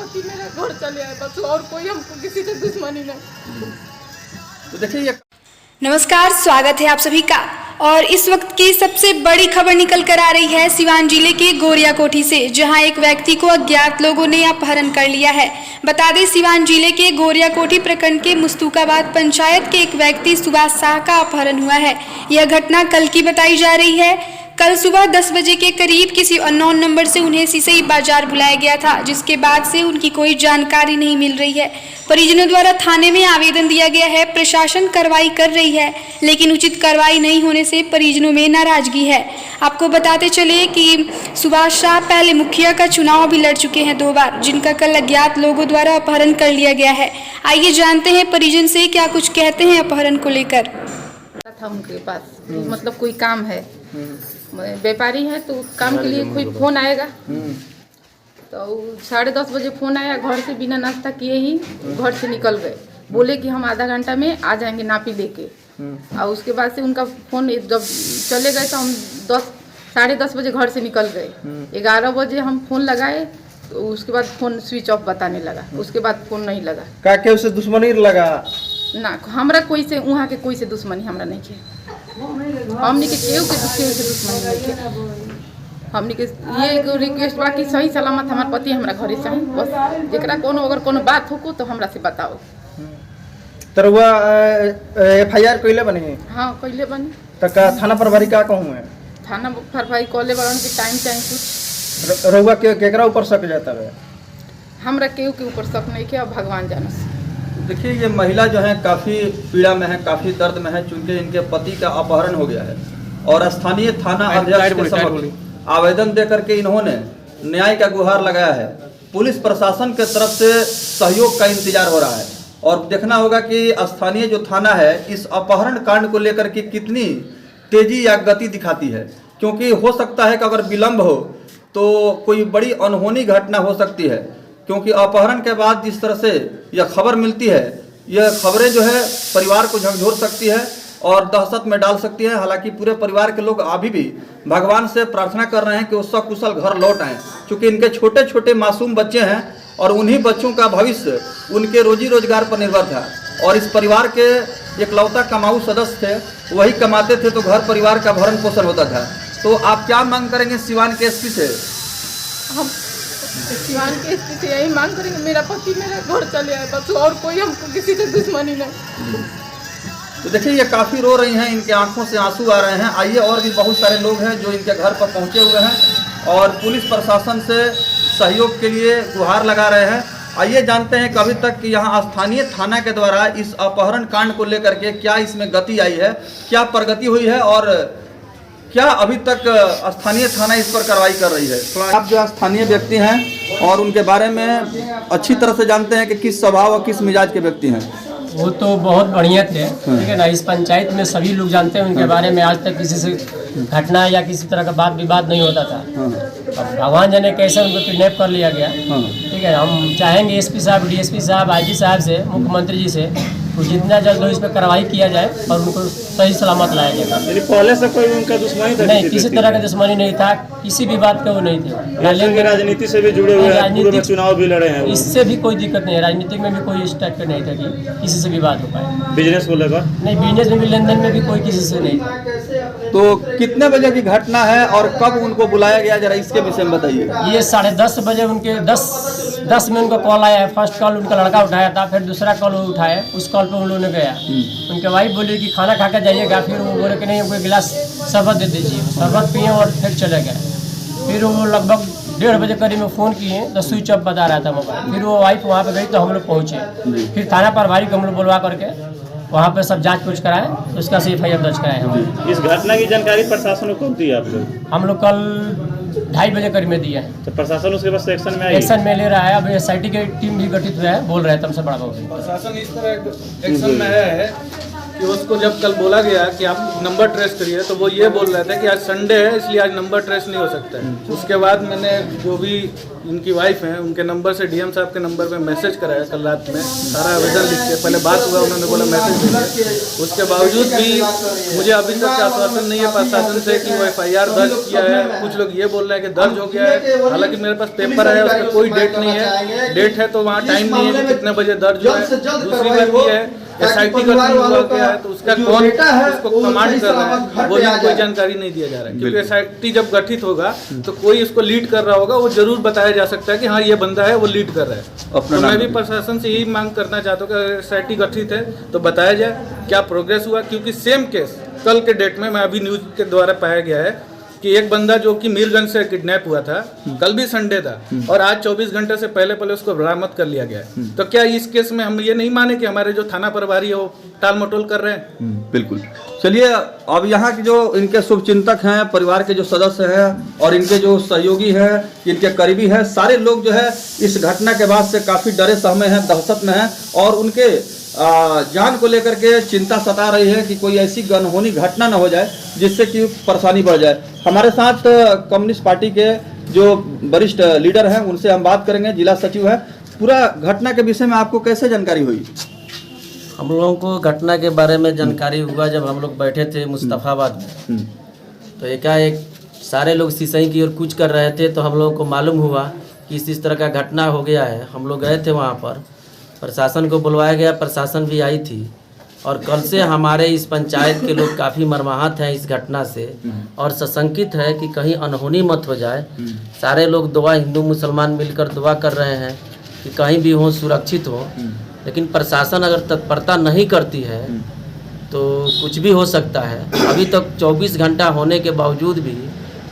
पति मेरा घर चले आए बस, और कोई हमको किसी से दुश्मनी नहीं। तो देखिए नमस्कार, स्वागत है आप सभी का। और इस वक्त की सबसे बड़ी खबर निकल कर आ रही है सिवान जिले के गोरियाकोठी से, जहां एक व्यक्ति को अज्ञात लोगों ने अपहरण कर लिया है। बता दें, सिवान जिले के गोरियाकोठी प्रखंड के मुस्तुकाबाद पंचायत के एक व्यक्ति सुभाष शाह का अपहरण हुआ है। यह घटना कल की बताई जा रही है। कल सुबह 10 बजे के करीब किसी अननोन नंबर से उन्हें सिसई बाजार बुलाया गया था, जिसके बाद से उनकी कोई जानकारी नहीं मिल रही है। परिजनों द्वारा थाने में आवेदन दिया गया है, प्रशासन कार्रवाई कर रही है, लेकिन उचित कार्रवाई नहीं होने से परिजनों में नाराजगी है। आपको बताते चले कि सुभाष शाह पहले मुखिया का चुनाव भी लड़ चुके हैं 2 बार, जिनका कल अज्ञात लोगों द्वारा अपहरण कर लिया गया है। आइए जानते हैं परिजन से क्या कुछ कहते हैं अपहरण को लेकर। था उनके पास मतलब कोई काम है, व्यापारी है, तो काम के लिए कोई फोन आएगा। तो 10:30 बजे फोन आया, घर से बिना नाश्ता किए ही घर से निकल गए। बोले कि हम आधा घंटा में आ जाएंगे नापी लेके। और उसके बाद से उनका फोन जब चले गए तो हम 10-10:30 बजे घर से निकल गए। 11 बजे हम फोन लगाए तो उसके बाद फोन स्विच ऑफ बताने लगा। उसके बाद फोन नहीं लगा। का के उसे दुश्मनी लगा ना, हमरा कोई से वहाँ के कोई से दुश्मनी हमरा नहीं के। हमने के केहू से दुश्मनी नहीं के। हमने के ये एगो रिक्वेस्ट बा कि सही सलामत हमार पति हमरा घरे चाहिए बस। जेकरा कोनो अगर कोनो बात होको तो हमरा से बताओ। तरवा FIR कइले बनी? हाँ कइले बनी। त का थाना प्रभारी का कहूं है? थाना प्रभारी कॉले बड़न के टाइम चाहिए कुछ। रहुआ के केकरा ऊपर शक जाता है? हमरा केहू के ऊपर शक नहीं के, अब भगवान जानस। देखिए ये महिला जो है काफ़ी पीड़ा में है, काफ़ी दर्द में है, चूंकि इनके पति का अपहरण हो गया है और स्थानीय थाना अध्यक्ष के समक्ष आवेदन दे करके इन्होंने न्याय का गुहार लगाया है। पुलिस प्रशासन के तरफ से सहयोग का इंतजार हो रहा है और देखना होगा कि स्थानीय जो थाना है इस अपहरण कांड को लेकर के कितनी तेजी या गति दिखाती है, क्योंकि हो सकता है कि अगर विलम्ब हो तो कोई बड़ी अनहोनी घटना हो सकती है। क्योंकि अपहरण के बाद जिस तरह से यह खबर मिलती है, यह खबरें जो है परिवार को झकझोर सकती है और दहशत में डाल सकती है। हालांकि पूरे परिवार के लोग अभी भी भगवान से प्रार्थना कर रहे हैं कि वो सकुशल घर लौट आएँ, क्योंकि इनके छोटे छोटे मासूम बच्चे हैं और उन्हीं बच्चों का भविष्य उनके रोजी रोजगार पर निर्भर था। और इस परिवार के इकलौता कमाऊ सदस्य थे, वही कमाते थे तो घर परिवार का भरण पोषण होता था। तो आप क्या मांग करेंगे सिवान के SP से? हम सिवान के SP से यही मांग करेंगे, मेरा पति मेरा घर चले आए बस, और कोई हमको किसी से दुश्मनी नहीं। तो देखिए ये काफ़ी रो रही हैं, इनके आंखों से आंसू आ रहे हैं। आइए और भी बहुत सारे लोग हैं जो इनके घर पर पहुंचे हुए हैं और पुलिस प्रशासन से सहयोग के लिए गुहार लगा रहे हैं। आइए जानते हैं कि अभी तक यहाँ स्थानीय थाना के द्वारा इस अपहरण कांड को लेकर के क्या इसमें गति आई है, क्या प्रगति हुई है और क्या अभी तक स्थानीय थाना इस पर कार्रवाई कर रही है। आप जो स्थानीय व्यक्ति हैं और उनके बारे में अच्छी तरह से जानते हैं कि किस स्वभाव और किस मिजाज के व्यक्ति हैं। वो तो बहुत बढ़िया थे, ठीक है ना। इस पंचायत में सभी लोग जानते हैं उनके बारे में। आज तक किसी से घटना या किसी तरह का बात विवाद नहीं होता था। अब भगवान जाने कैसे उनको किडनैप कर लिया गया, ठीक है। हम चाहेंगे SP साहब, DSP साहब, IG साहब से, मुख्यमंत्री जी से तो जितना जल्द हो इस पर कार्रवाई किया जाए और उनको सही सलामत लाया जाए। पहले से कोई उनका दुश्मनी था? नहीं, किसी तरह का दुश्मनी नहीं था, किसी भी बात का वो नहीं थे। राजनीति से भी जुड़े हुए हैं, चुनाव भी लड़े हैं। इससे भी कोई दिक्कत नहीं है, राजनीतिक में भी कोई इस टाइप का नहीं था कि किसी से भी बात हो पाए। बिजनेस को लेकर नहीं, बिजनेस में भी लेन देन में भी कोई किसी से नहीं था। तो कितने बजे की घटना है और कब उनको बुलाया गया, जरा इसके विषय में बताइए। ये 10:30 बजे उनके 10 में उनका कॉल आया है। फर्स्ट कॉल उनका लड़का उठाया था, फिर दूसरा कॉल वो उठाया। उस कॉल पे उन लोगों ने गया, उनके वाइफ बोली कि खाना खा कर जाइएगा। फिर वो बोले कि नहीं, कोई गिलास शरबत दे दीजिए। शरबत पिए और फिर चले गए। फिर वो लगभग 1:30 बजे करीब में फ़ोन किए तो स्विच ऑफ बता रहा था मोबाइल। फिर वो वाइफ वहाँ पे गई तो हम लोग पहुँचे। फिर थाना प्रभारी को हम लोग बुलवा करके वहाँ पे सब जांच पूछ कराए, तो उसका से FIR दर्ज कराए हम। इस घटना की जानकारी प्रशासन को कब दी आप लोग? हम लोग कल 2:30 बजे करीब में दिया है। तो प्रशासन उसके बाद एक्शन में एक्शन में ले रहा है। अब SIT की टीम भी गठित हुआ है, बोल रहे हैं तुमसे बड़ा बहुत। प्रशासन इस तरह एक्शन में है कि उसको जब कल बोला गया कि आप नंबर ट्रेस करिए तो वो ये बोल रहे थे कि आज संडे है इसलिए आज नंबर ट्रेस नहीं हो सकता है। उसके बाद मैंने जो भी उनकी वाइफ हैं उनके नंबर से डीएम साहब के नंबर पे मैसेज कराया कल रात में, सारा आवेदन लिख के। पहले बात हुआ, उन्होंने बोला मैसेज भेजिए। उसके बावजूद भी मुझे अभी तक आश्वासन नहीं है प्रशासन से कि वो FIR दर्ज किया है। कुछ लोग ये बोल रहे हैं कि दर्ज हो गया है, हालांकि मेरे पास पेपर है, उसका कोई डेट नहीं है। डेट है तो वहाँ टाइम नहीं है कि कितने बजे दर्ज हुआ है। दूसरी बात ये है SIT गठन हुआ गया है तो उसका कौन उसको कमांड कर रहा है वो भी कोई जानकारी नहीं दिया जा रहा है, क्योंकि SIT जब गठित होगा तो कोई इसको लीड कर रहा होगा, वो जरूर बताया जा सकता है कि हाँ ये बंदा है वो लीड कर रहा है। तो मैं भी प्रशासन से यही मांग करना चाहता हूँ कि SIT गठित है तो बताया जाए क्या प्रोग्रेस हुआ, क्योंकि सेम केस कल के डेट में मैं अभी न्यूज के द्वारा पाया गया है कि एक बंदा जो कि मीरगंज से किडनैप हुआ था, कल भी संडे था और आज 24 घंटे से पहले उसको बरामद कर लिया गया है। तो क्या इस केस में हम ये नहीं माने कि हमारे जो थाना प्रभारी है वो टाल मटोल कर रहे हैं? बिल्कुल। चलिए, अब यहाँ के जो इनके शुभचिंतक हैं, परिवार के जो सदस्य हैं और इनके जो सहयोगी हैं, इनके करीबी हैं, सारे लोग जो है इस घटना के बाद से काफ़ी डरे सहमे हैं, दहशत में हैं और उनके जान को लेकर के चिंता सता रही है कि कोई ऐसी अनहोनी घटना न हो जाए जिससे कि परेशानी बढ़ जाए। हमारे साथ कम्युनिस्ट पार्टी के जो वरिष्ठ लीडर हैं उनसे हम बात करेंगे, जिला सचिव है। पूरा घटना के विषय में आपको कैसे जानकारी हुई? हम लोगों को घटना के बारे में जानकारी हुआ जब हम लोग बैठे थे मुस्तफाबाद में, तो एकाएक सारे लोग सिसई की ओर कूच कर रहे थे, तो हम लोगों को मालूम हुआ कि इस तरह का घटना हो गया है। हम लोग गए थे वहाँ पर, प्रशासन को बुलवाया गया, प्रशासन भी आई थी और कल से हमारे इस पंचायत के लोग काफ़ी मर्माहत हैं इस घटना से और सशंकित है कि कहीं अनहोनी मत हो जाए। सारे लोग दुआ, हिंदू मुसलमान मिलकर दुआ कर रहे हैं कि कहीं भी हो, सुरक्षित हो, लेकिन प्रशासन अगर तत्परता नहीं करती है तो कुछ भी हो सकता है। अभी तक 24 घंटा होने के बावजूद भी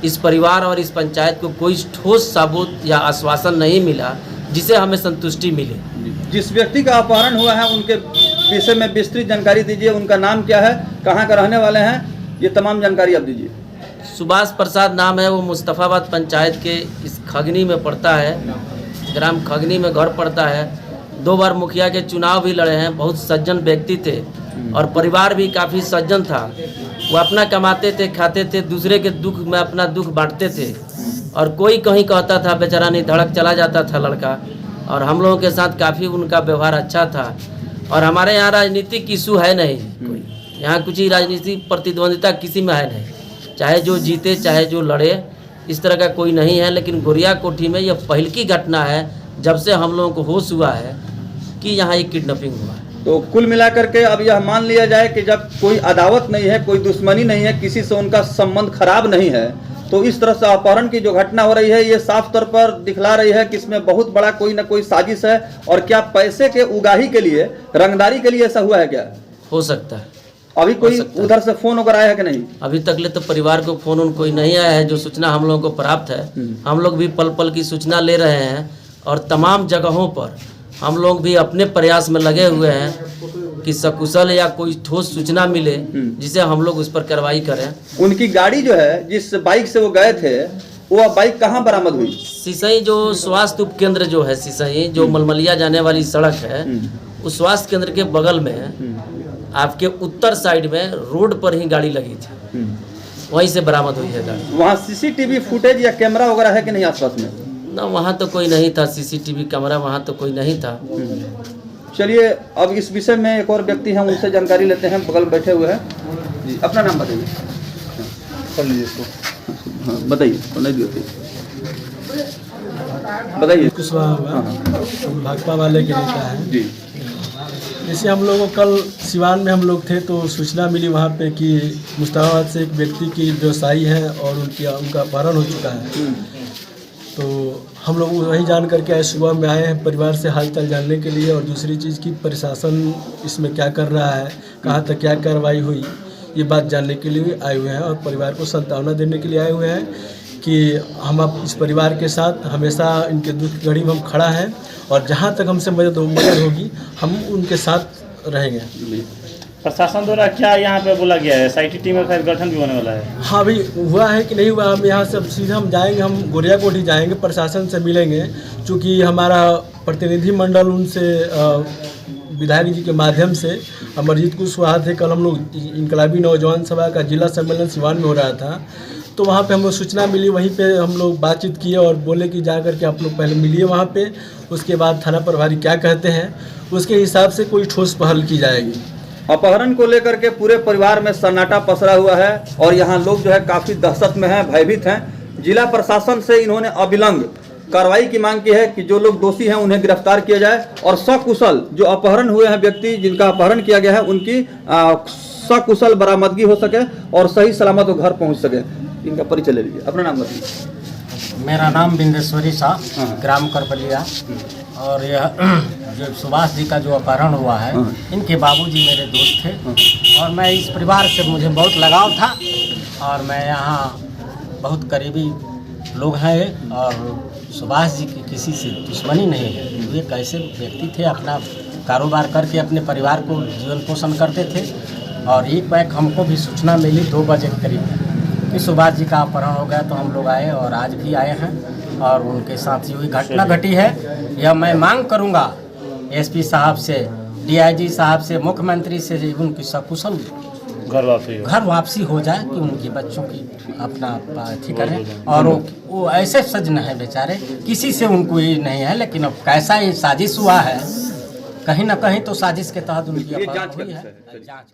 इस परिवार और इस पंचायत को कोई ठोस सबूत या आश्वासन नहीं मिला जिसे हमें संतुष्टि मिले। जिस व्यक्ति का अपहरण हुआ है उनके विषय में विस्तृत जानकारी दीजिए। उनका नाम क्या है, कहाँ का रहने वाले हैं, ये तमाम जानकारी आप दीजिए। सुभाष प्रसाद नाम है, वो मुस्तफाबाद पंचायत के इस खगनी में पड़ता है, ग्राम खगनी में घर पड़ता है। 2 बार मुखिया के चुनाव भी लड़े हैं, बहुत सज्जन व्यक्ति थे और परिवार भी काफ़ी सज्जन था। वो अपना कमाते थे, खाते थे, दूसरे के दुख में अपना दुख बांटते थे और कोई कहीं कहता था बेचारा नहीं, धड़क चला जाता था लड़का। और हम लोगों के साथ काफ़ी उनका व्यवहार अच्छा था। और हमारे यहाँ राजनीतिक इशू है नहीं कोई, यहाँ कुछ ही राजनीतिक प्रतिद्वंदिता किसी में है नहीं, चाहे जो जीते चाहे जो लड़े, इस तरह का कोई नहीं है। लेकिन गोरिया कोठी में यह पहल की घटना है जब से हम लोगों को होश हुआ है कि यहाँ एक किडनैपिंग हुआ है। तो कुल मिलाकर के अब यह मान लिया जाए कि जब कोई अदावत नहीं है, कोई दुश्मनी नहीं है, किसी से उनका संबंध खराब नहीं है, तो इस तरह से अपहरण की जो घटना हो रही है ये साफ तौर पर दिखला रही है कि इसमें बहुत बड़ा कोई न कोई साजिश है। और क्या पैसे के उगाही के लिए, रंगदारी के लिए ऐसा हुआ है क्या? हो सकता है। अभी कोई उधर से फोन वगैरह आया है कि नहीं? अभी तक ले तो परिवार को फोन उन कोई नहीं आया है। जो सूचना हम लोगों को प्राप्त है, हम लोग भी पल पल की सूचना ले रहे हैं और तमाम जगहों पर हम लोग भी अपने प्रयास में लगे हुए हैं कि सकुशल या कोई ठोस सूचना मिले जिसे हम लोग उस पर कार्रवाई करें। उनकी गाड़ी जो है, जिस बाइक से वो गए थे, वो बाइक कहाँ बरामद हुई? सिसई जो स्वास्थ्य उप केंद्र जो है, सिसई जो मलमलिया जाने वाली सड़क है, उस स्वास्थ्य केंद्र के बगल में आपके उत्तर साइड में रोड पर ही गाड़ी लगी थी, वहीं से बरामद हुई है गाड़ी। वहाँ CCTV फुटेज या कैमरा वगैरह है कि नहीं आसपास में? ना, वहाँ तो कोई नहीं था, CCTV कैमरा वहाँ तो कोई नहीं था। चलिए, अब इस विषय में एक और व्यक्ति हैं, उनसे जानकारी लेते हैं, बगल बैठे हुए हैं जी। अपना नाम बताइए। कर लीजिए इसको। हाँ, बताइए। बताइए। कुशवाहा हुआ, भाकपा वाले के नेता है जी। जैसे हम लोगों को कल सिवान में हम लोग थे तो सूचना मिली वहाँ पे कि मुस्तफाबाद से एक व्यक्ति की व्यवसायी है और उनका अपहरण हो चुका है। तो हम लोग वही जान करके आज सुबह में आए हैं परिवार से हालचाल जानने के लिए। और दूसरी चीज़ की प्रशासन इसमें क्या कर रहा है, कहाँ तक क्या कार्रवाई हुई, ये बात जानने के लिए आए हुए हैं और परिवार को सांत्वना देने के लिए आए हुए हैं कि हम अब इस परिवार के साथ हमेशा इनके दुख घड़ी में हम खड़ा हैं और जहाँ तक हमसे मदद होगी हम उनके साथ रहेंगे। प्रशासन द्वारा क्या यहाँ पे बोला गया है? SIT टीम का गठन भी होने वाला है? हाँ भाई, हुआ है कि नहीं हुआ, हम यहाँ से सीधा हम जाएंगे, हम गोरिया कोठी जाएंगे, प्रशासन से मिलेंगे। चूँकि हमारा प्रतिनिधि मंडल उनसे विधायक जी के माध्यम से अमरजीत कुशवाहा थे। कल हम लोग इनकलाबी नौजवान सभा का जिला सम्मेलन सिवान में हो रहा था, तो वहाँ पे हमको सूचना मिली, वहीं पे हम लोग बातचीत किए और बोले कि जा करके आप लोग पहले मिलिए वहाँ पे, उसके बाद थाना प्रभारी क्या कहते हैं उसके हिसाब से कोई ठोस पहल की जाएगी। अपहरण को लेकर के पूरे परिवार में सन्नाटा पसरा हुआ है और यहाँ लोग जो है काफ़ी दहशत में हैं, भयभीत हैं। जिला प्रशासन से इन्होंने अविलंब कार्रवाई की मांग की है कि जो लोग दोषी हैं उन्हें गिरफ्तार किया जाए और सकुशल जो अपहरण हुए हैं व्यक्ति जिनका अपहरण किया गया है उनकी सकुशल बरामदगी हो सके और सही सलामत वो घर पहुँच सके। इनका परिचय ले लीजिए, अपना नाम बताइए। मेरा नाम बिंदेश्वरी शाह, ग्राम करपलिया। और यह जो सुभाष जी का जो अपहरण हुआ है, इनके बाबूजी मेरे दोस्त थे और मैं इस परिवार से मुझे बहुत लगाव था और मैं यहाँ बहुत करीबी लोग हैं और सुभाष जी की किसी से दुश्मनी नहीं है। वे एक ऐसे व्यक्ति थे, अपना कारोबार करके अपने परिवार को जीवन पोषण करते थे। और एक बैग हमको भी सूचना मिली 2 बजे के करीब कि सुभाष जी का अपहरण हो गया, तो हम लोग आए और आज भी आए हैं और उनके साथ हुई घटना घटी है। यह मैं मांग करूंगा एसपी साहब से, डीआईजी साहब से, मुख्यमंत्री से उनकी सकुशल घर वापसी हो जाए कि उनके बच्चों की अपना अथी करें। और वो ऐसे सजन है बेचारे, किसी से उनको ये नहीं है, लेकिन अब कैसा ये साजिश हुआ है, कहीं ना कहीं तो साजिश के तहत उनकी अपहरण हुई है। जांच